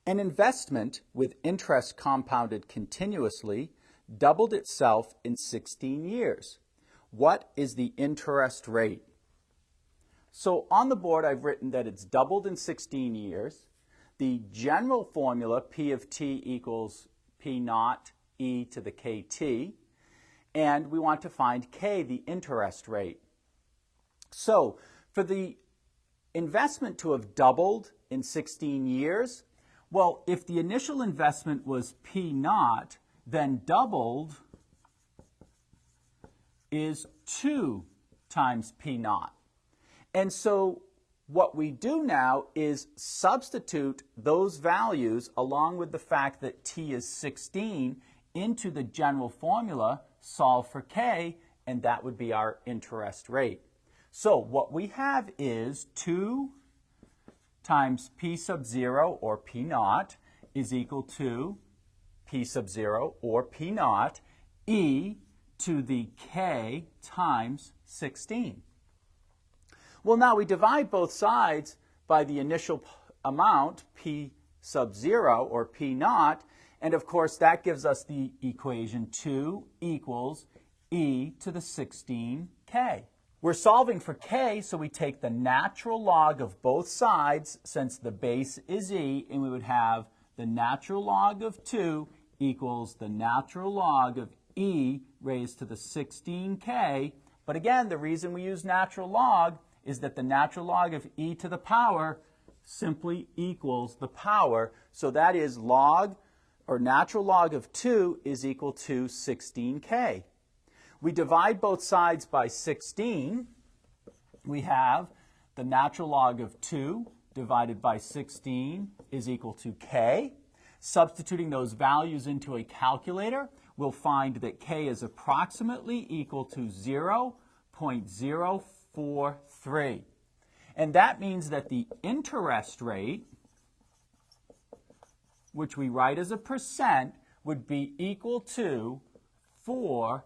An investment with interest compounded continuously doubled itself in 16 years. What is the interest rate? So on the board I've written that it's doubled in 16 years. The general formula, P of t equals P naught e to the kt. And we want to find k, the interest rate. So for the investment to have doubled in 16 years, well, if the initial investment was P naught, then doubled is 2 times P naught. And so what we do now is substitute those values along with the fact that t is 16 into the general formula, solve for k, and that would be our interest rate. So what we have is 2 times P sub 0, or P naught, is equal to P sub 0, or P naught, e to the k times 16. Well, now we divide both sides by the initial amount, P sub 0, or P naught, and of course that gives us the equation 2 equals e to the 16k. We're solving for k, so we take the natural log of both sides since the base is e, and we would have the natural log of 2 equals the natural log of e raised to the 16k. But again, the reason we use natural log is that the natural log of e to the power simply equals the power. So that is log, or natural log of 2 is equal to 16k. We divide both sides by 16. We have the natural log of 2 divided by 16 is equal to k. Substituting those values into a calculator, we'll find that k is approximately equal to 0.043. And that means that the interest rate, which we write as a percent, would be equal to 4.3%.